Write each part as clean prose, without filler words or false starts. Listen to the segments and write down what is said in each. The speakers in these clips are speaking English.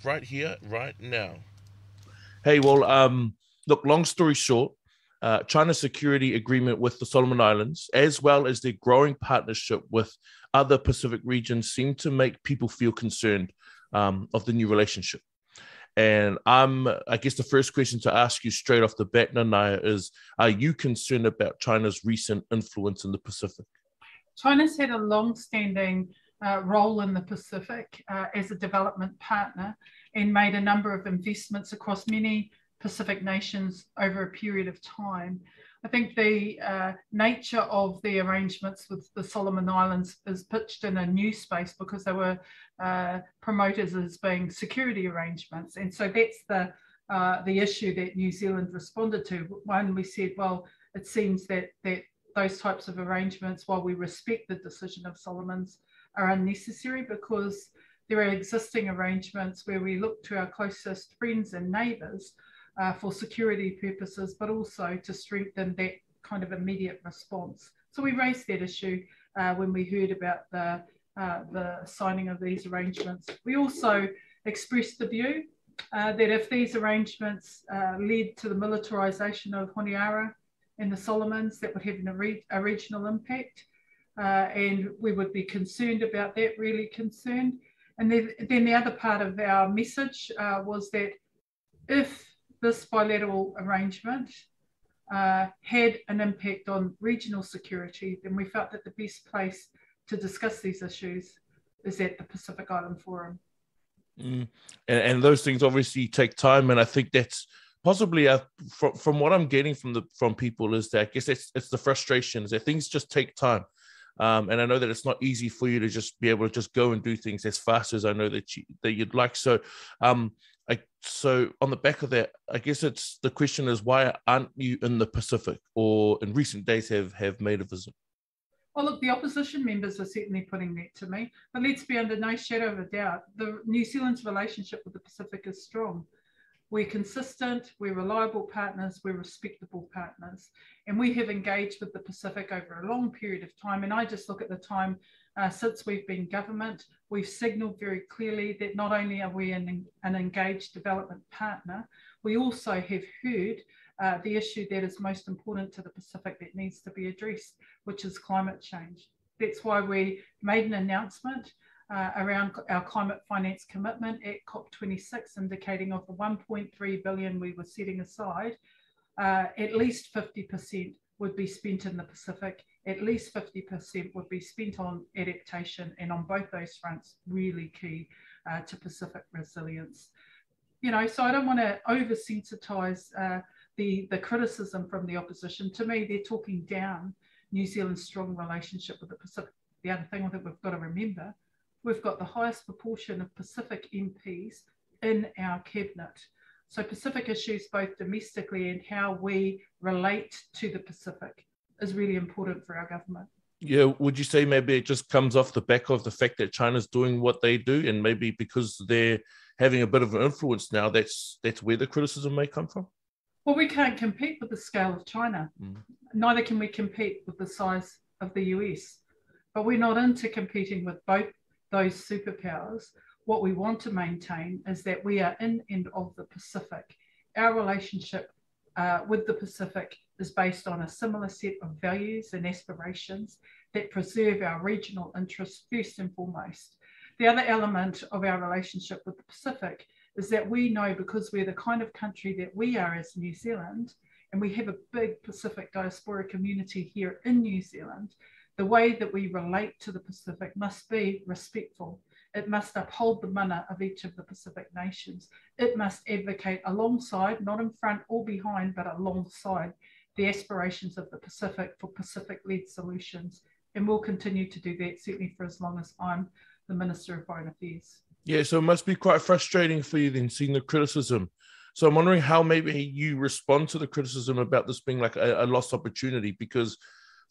right here, right now. Hey, well, look, long story short, China's security agreement with the Solomon Islands, as well as their growing partnership with other Pacific regions, seem to make people feel concerned of the new relationship. And I guess the first question to ask you straight off the bat, Nanaia, is: are you concerned about China's recent influence in the Pacific? China's had a long-standing role in the Pacific as a development partner and made a number of investments across many Pacific nations over a period of time. I think the nature of the arrangements with the Solomon Islands is pitched in a new space because they were promoted as being security arrangements. And so that's the issue that New Zealand responded to. One, we said, well, it seems that those types of arrangements, while we respect the decision of Solomon's, are unnecessary because there are existing arrangements where we look to our closest friends and neighbours for security purposes, but also to strengthen that kind of immediate response. So we raised that issue when we heard about the signing of these arrangements. We also expressed the view that if these arrangements led to the militarisation of Honiara and the Solomons, that would have a regional impact, and we would be concerned about that, really concerned. And then the other part of our message was that if this bilateral arrangement had an impact on regional security, then we felt that the best place to discuss these issues is at the Pacific Island Forum. And those things obviously take time, and I think that's possibly from what I'm getting from people is that I guess it's the frustrations that things just take time. And I know that it's not easy for you to just be able to just go and do things as fast as I know that you'd like. So, so on the back of that, I guess the question is, why aren't you in the Pacific, or in recent days have made a visit? Well, look, the opposition members are certainly putting that to me, but let's be under no shadow of a doubt, the New Zealand's relationship with the Pacific is strong. We're consistent, we're reliable partners, we're respectable partners, and we have engaged with the Pacific over a long period of time. And I just look at the time since we've been government, we've signalled very clearly that not only are we an engaged development partner, we also have heard the issue that is most important to the Pacific that needs to be addressed, which is climate change. That's why we made an announcement around our climate finance commitment at COP26, indicating of the 1.3 billion we were setting aside, at least 50% would be spent in the Pacific, at least 50% would be spent on adaptation, and on both those fronts, really key to Pacific resilience. You know, so I don't want to over-sensitise the criticism from the opposition. To me, they're talking down New Zealand's strong relationship with the Pacific. The other thing that we've got to remember, we've got the highest proportion of Pacific MPs in our cabinet. So Pacific issues, both domestically and how we relate to the Pacific, is really important for our government. Yeah, would you say maybe it just comes off the back of the fact that China's doing what they do, and maybe because they're having a bit of an influence now, that's where the criticism may come from? Well, we can't compete with the scale of China. Neither can we compete with the size of the US. But we're not into competing with both those superpowers. What we want to maintain is that we are in and of the Pacific. Our relationship with the Pacific is based on a similar set of values and aspirations that preserve our regional interests first and foremost. The other element of our relationship with the Pacific is that we know, because we're the kind of country that we are as New Zealand, and we have a big Pacific diaspora community here in New Zealand, the way that we relate to the Pacific must be respectful. It must uphold the mana of each of the Pacific nations. It must advocate alongside, not in front or behind, but alongside the aspirations of the Pacific for Pacific-led solutions. And we'll continue to do that, certainly for as long as I'm the Minister of Foreign Affairs. Yeah, so it must be quite frustrating for you then, seeing the criticism. So I'm wondering how maybe you respond to the criticism about this being like a lost opportunity, because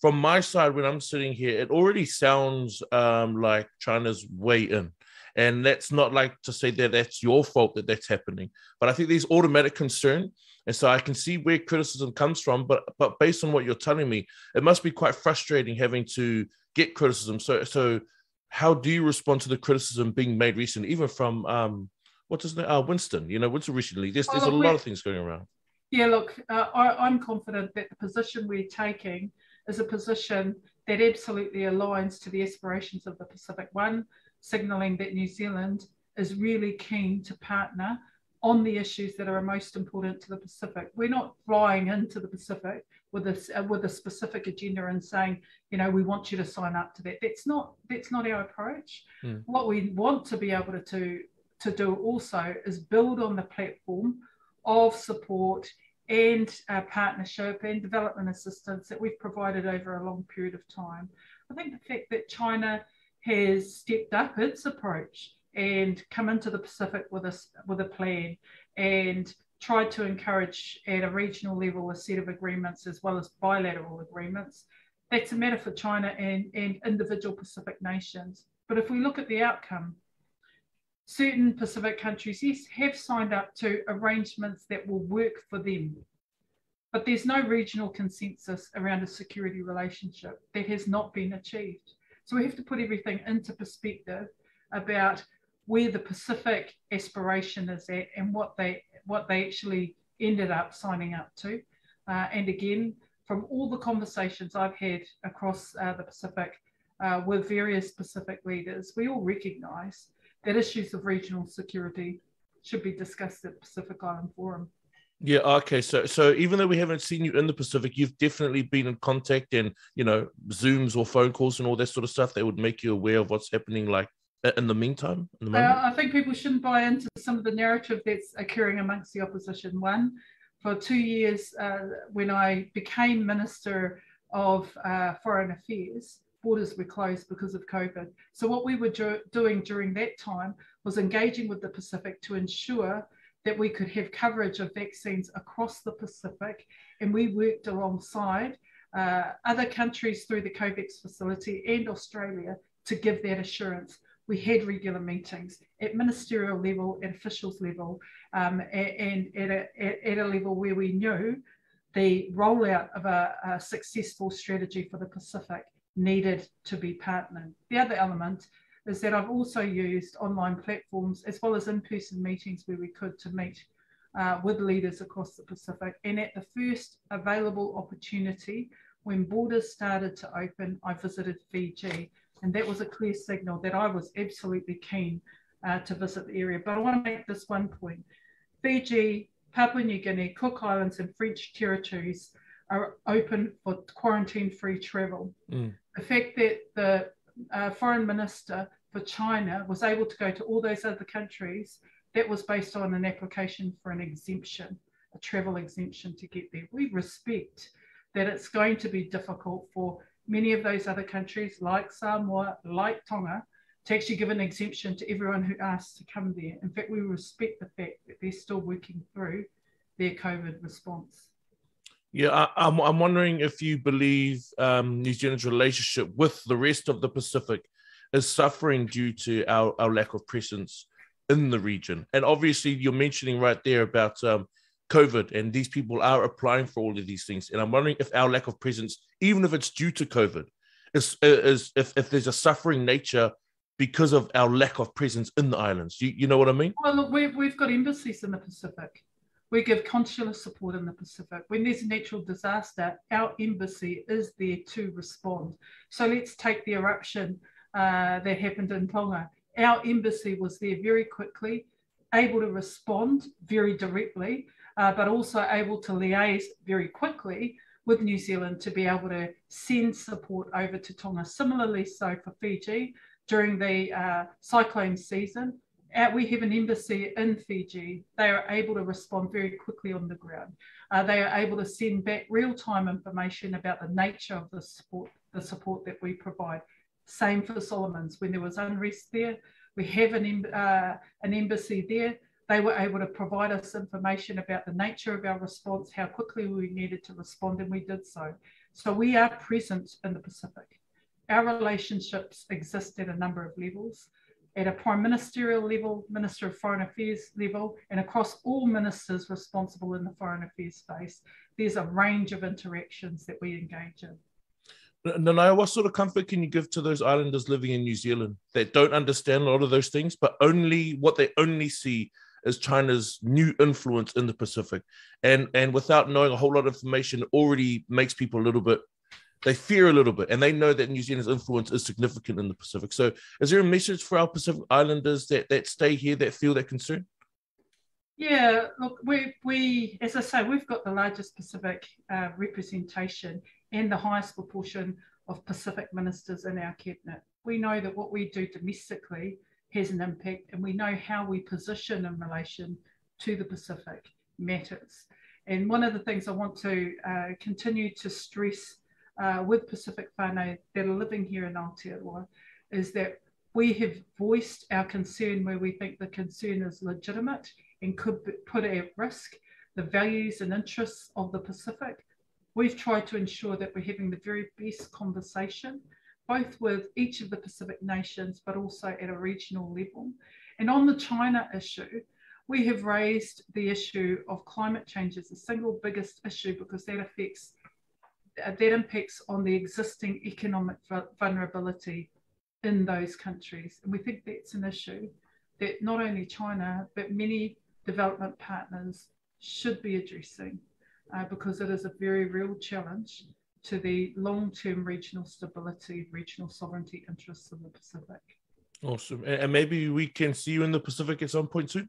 from my side, when I'm sitting here, it already sounds like China's way in. And that's not like to say that that's your fault that that's happening. But I think there's automatic concern. And so I can see where criticism comes from. But based on what you're telling me, it must be quite frustrating having to get criticism. So how do you respond to the criticism being made recently, even from what's his name? Winston, Winston recently. There's a look, lot of things going around. Yeah, look, I'm confident that the position we're taking is a position that absolutely aligns to the aspirations of the Pacific. One, signalling that New Zealand is really keen to partner on the issues that are most important to the Pacific. We're not flying into the Pacific with a specific agenda and saying, we want you to sign up to that. That's not our approach. What we want to be able to do also is build on the platform of support and partnership and development assistance that we've provided over a long period of time. I think the fact that China has stepped up its approach and come into the Pacific with a plan and tried to encourage at a regional level a set of agreements as well as bilateral agreements, that's a matter for China and individual Pacific nations. But if we look at the outcome, certain Pacific countries, yes, have signed up to arrangements that will work for them. But there's no regional consensus around a security relationship that has not been achieved. So we have to put everything into perspective about where the Pacific aspiration is at and what they actually ended up signing up to. And again, from all the conversations I've had across the Pacific with various Pacific leaders, we all recognise that issues of regional security should be discussed at Pacific Island Forum. Yeah, okay. So even though we haven't seen you in the Pacific, you've definitely been in contact and, Zooms or phone calls and all that sort of stuff that would make you aware of what's happening, like, in the meantime, in the moment? I think people shouldn't buy into some of the narrative that's occurring amongst the opposition. One, for 2 years, when I became Minister of Foreign Affairs, borders were closed because of COVID. So what we were doing during that time was engaging with the Pacific to ensure that we could have coverage of vaccines across the Pacific. And we worked alongside other countries through the COVAX facility and Australia to give that assurance. We had regular meetings at ministerial level, at officials level, and at a level where we knew the rollout of a successful strategy for the Pacific needed to be partnered. The other element is that I've also used online platforms as well as in-person meetings where we could to meet with leaders across the Pacific. And at the first available opportunity, when borders started to open, I visited Fiji. And that was a clear signal that I was absolutely keen to visit the area. But I want to make this one point. Fiji, Papua New Guinea, Cook Islands and French territories are open for quarantine-free travel. The fact that the foreign minister for China was able to go to all those other countries, that was based on an application for an exemption, a travel exemption to get there. We respect that it's going to be difficult for many of those other countries like Samoa, like Tonga, to actually give an exemption to everyone who asks to come there. In fact, we respect the fact that they're still working through their COVID response. Yeah, I'm wondering if you believe New Zealand's relationship with the rest of the Pacific is suffering due to our lack of presence in the region. And obviously, you're mentioning right there about COVID, and these people are applying for all of these things. And I'm wondering if our lack of presence, even if it's due to COVID, is if there's a suffering nature because of our lack of presence in the islands. You know what I mean? Well, look, we've got embassies in the Pacific. We give consular support in the Pacific. When there's a natural disaster, our embassy is there to respond. So let's take the eruption that happened in Tonga. Our embassy was there very quickly, able to respond very directly, but also able to liaise very quickly with New Zealand to be able to send support over to Tonga. Similarly so for Fiji, during the cyclone season, we have an embassy in Fiji. They are able to respond very quickly on the ground. They are able to send back real-time information about the nature of the support that we provide. Same for Solomons. When there was unrest there, we have an embassy there. They were able to provide us information about the nature of our response, how quickly we needed to respond, and we did so. So we are present in the Pacific. Our relationships exist at a number of levels. At a prime ministerial level, Minister of Foreign Affairs level, and across all ministers responsible in the foreign affairs space, there's a range of interactions that we engage in. Nanaia, what sort of comfort can you give to those islanders living in New Zealand that don't understand a lot of those things, but what they only see is China's new influence in the Pacific, and without knowing a whole lot of information, it already makes people a little bit, they fear a little bit, and they know that New Zealand's influence is significant in the Pacific. So, is there a message for our Pacific Islanders that stay here that feel that concern? Yeah, look, we as I say, we've got the largest Pacific representation and the highest proportion of Pacific ministers in our cabinet. We know that what we do domestically has an impact, and we know how we position in relation to the Pacific matters. And one of the things I want to continue to stress with Pacific whānau that are living here in Aotearoa is that we have voiced our concern where we think the concern is legitimate and could put at risk the values and interests of the Pacific. We've tried to ensure that we're having the very best conversation, both with each of the Pacific nations, but also at a regional level. And on the China issue, we have raised the issue of climate change as the single biggest issue, because that impacts on the existing economic vulnerability in those countries. And we think that's an issue that not only China, but many development partners should be addressing, because it is a very real challenge to the long-term regional stability, regional sovereignty interests of the Pacific. Awesome. And maybe we can see you in the Pacific at some point soon?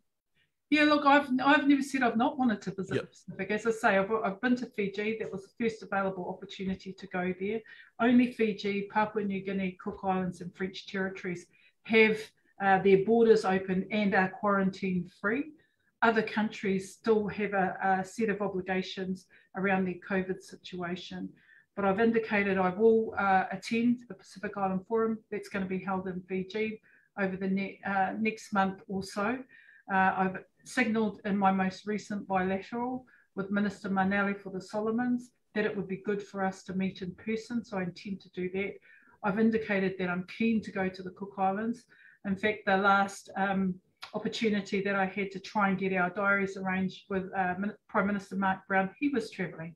Yeah, look, I've never said I've not wanted to visit Yep. the Pacific. As I say, I've been to Fiji. That was the first available opportunity to go there. Only Fiji, Papua New Guinea, Cook Islands and French territories have their borders open and are quarantine free. Other countries still have a set of obligations around their COVID situation. But I've indicated I will attend the Pacific Island Forum that's going to be held in Fiji over the next month or so. I've signalled in my most recent bilateral with Minister Manali for the Solomons that it would be good for us to meet in person, so I intend to do that. I've indicated that I'm keen to go to the Cook Islands. In fact, the last opportunity that I had to try and get our diaries arranged with Prime Minister Mark Brown, he was travelling.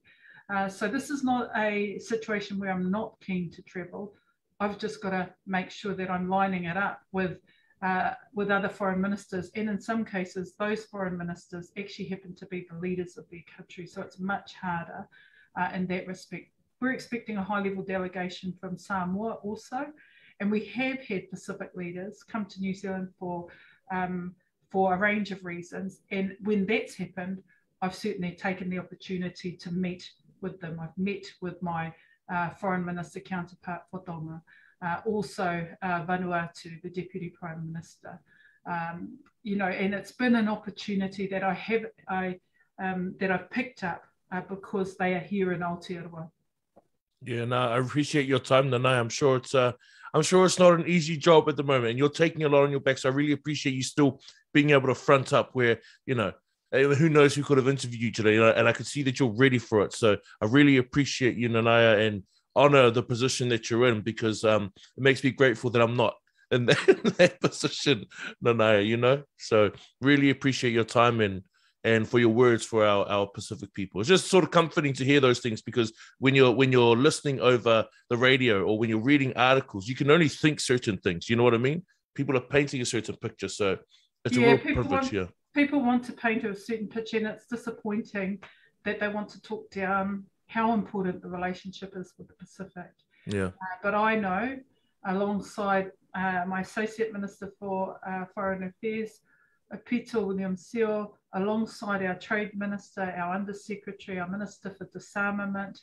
So this is not a situation where I'm not keen to travel. I've just got to make sure that I'm lining it up with other foreign ministers, and in some cases those foreign ministers actually happen to be the leaders of their country, so it's much harder in that respect. We're expecting a high-level delegation from Samoa also, and we have had Pacific leaders come to New Zealand for a range of reasons, and when that's happened, I've certainly taken the opportunity to meet with them. I've met with my foreign minister counterpart for Tonga, also Vanuatu, the Deputy Prime Minister. You know, and it's been an opportunity that I've picked up because they are here in Aotearoa. Yeah, no, I appreciate your time, Nanaia. I'm sure it's not an easy job at the moment, and you're taking a lot on your back. So I really appreciate you still being able to front up where, you know, who knows who could have interviewed you today, you know, and I could see that you're ready for it. So I really appreciate you, Nanaia, and honor the position that you're in, because it makes me grateful that I'm not in that position, Nanaia, you know. So really appreciate your time and for your words for our Pacific people. It's just sort of comforting to hear those things, because when you're listening over the radio or when you're reading articles, you can only think certain things. You know what I mean? People are painting a certain picture, so it's a real privilege. People want to paint a certain picture, and it's disappointing that they want to talk down how important the relationship is with the Pacific. Yeah. But I know, alongside my Associate Minister for Foreign Affairs, Peter William Seo, alongside our Trade Minister, our Undersecretary, our Minister for Disarmament,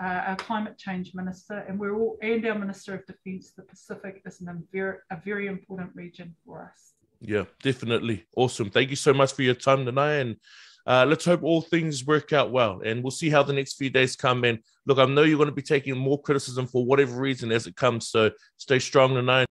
our Climate Change Minister, and our Minister of Defence, the Pacific is a very important region for us. Yeah, definitely. Awesome. Thank you so much for your time, Nanaia, and let's hope all things work out well, and we'll see how the next few days come. And look, I know you're going to be taking more criticism for whatever reason as it comes, so stay strong, Nanaia.